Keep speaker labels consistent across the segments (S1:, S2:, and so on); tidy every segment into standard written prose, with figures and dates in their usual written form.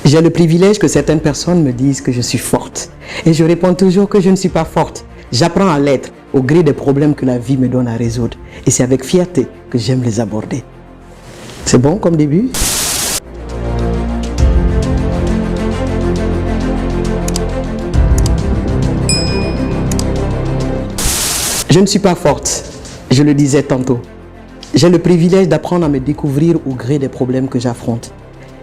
S1: J'ai le privilège que certaines personnes me disent que je suis forte. Et je réponds toujours que je ne suis pas forte. J'apprends à l'être au gré des problèmes que la vie me donne à résoudre. Et c'est avec fierté que j'aime les aborder. C'est bon comme début? Je ne suis pas forte, je le disais tantôt. J'ai le privilège d'apprendre à me découvrir au gré des problèmes que j'affronte.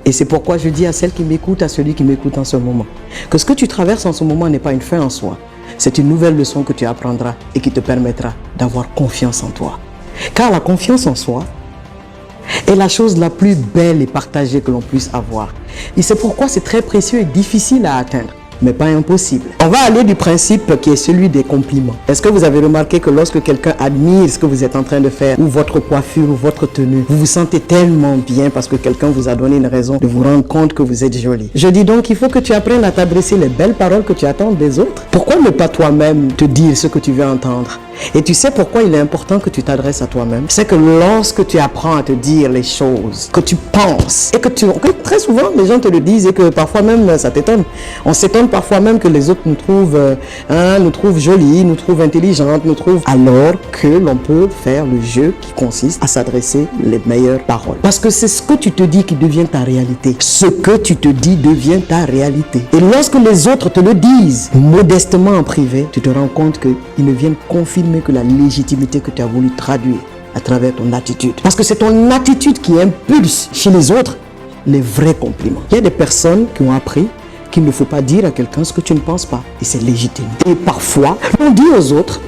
S1: Et c'est pourquoi je dis à celle qui m'écoute, à celui qui m'écoute en ce moment, que ce que tu traverses en ce moment n'est pas une fin en soi. C'est une nouvelle leçon que tu apprendras et qui te permettra d'avoir confiance en toi. Car la confiance en soi est la chose la plus belle et partagée que l'on puisse avoir. Et c'est pourquoi c'est très précieux et difficile à atteindre, mais pas impossible. On va aller du principe qui est celui des compliments. Est-ce que vous avez remarqué que lorsque quelqu'un admire ce que vous êtes en train de faire, ou votre coiffure, ou votre tenue, vous vous sentez tellement bien parce que quelqu'un vous a donné une raison de vous rendre compte que vous êtes jolie. Je dis donc, il faut que tu apprennes à t'adresser les belles paroles que tu attends des autres. Pourquoi ne pas toi-même te dire ce que tu veux entendre? Et tu sais pourquoi il est important que tu t'adresses à toi-même? C'est que lorsque tu apprends à te dire les choses que tu penses et que très souvent les gens te le disent et que parfois même ça t'étonne. On s'étonne parfois même que les autres nous trouvent jolies, nous trouvent intelligentes, alors que l'on peut faire le jeu qui consiste à s'adresser les meilleures paroles. Parce que c'est ce que tu te dis qui devient ta réalité. Ce que tu te dis devient ta réalité. Et lorsque les autres te le disent modestement en privé, tu te rends compte qu'ils ne viennent confirmer que la légitimité que tu as voulu traduire à travers ton attitude. Parce que c'est ton attitude qui impulse chez les autres les vrais compliments. Il y a des personnes qui ont appris qu'il ne faut pas dire à quelqu'un ce que tu ne penses pas. Et c'est légitime. Et parfois, on dit aux autres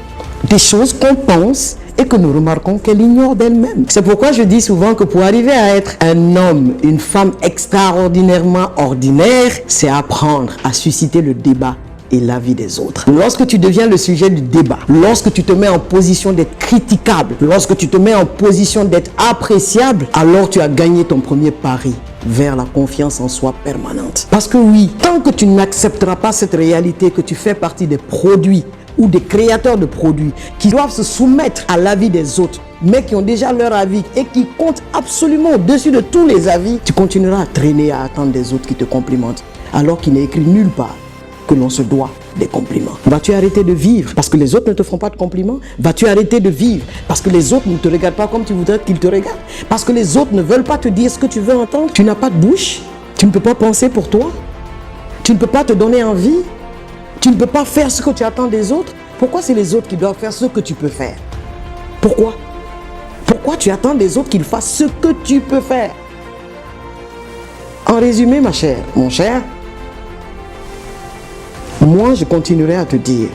S1: des choses qu'on pense et que nous remarquons qu'elle ignore d'elle-même. C'est pourquoi je dis souvent que pour arriver à être un homme, une femme extraordinairement ordinaire, c'est apprendre à susciter le débat et l'avis des autres. Lorsque tu deviens le sujet du débat, lorsque tu te mets en position d'être critiquable, lorsque tu te mets en position d'être appréciable, alors tu as gagné ton premier pari vers la confiance en soi permanente. Parce que oui, tant que tu n'accepteras pas cette réalité que tu fais partie des produits ou des créateurs de produits qui doivent se soumettre à l'avis des autres, mais qui ont déjà leur avis et qui comptent absolument au-dessus de tous les avis, tu continueras à traîner à attendre des autres qui te complimentent, alors qu'il n'est écrit nulle part que l'on se doit des compliments. Vas-tu arrêter de vivre parce que les autres ne te font pas de compliments? Vas-tu arrêter de vivre parce que les autres ne te regardent pas comme tu voudrais qu'ils te regardent? Parce que les autres ne veulent pas te dire ce que tu veux entendre? Tu n'as pas de bouche? Tu ne peux pas penser pour toi? Tu ne peux pas te donner envie? Tu ne peux pas faire ce que tu attends des autres? Pourquoi c'est les autres qui doivent faire ce que tu peux faire? Pourquoi? Pourquoi tu attends des autres qu'ils fassent ce que tu peux faire? En résumé, ma chère, mon cher, moi, je continuerai à te dire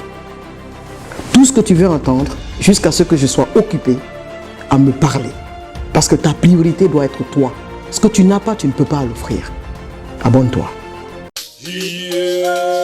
S1: tout ce que tu veux entendre jusqu'à ce que je sois occupé à me parler. Parce que ta priorité doit être toi. Ce que tu n'as pas, tu ne peux pas l'offrir. Abonne-toi. Yeah.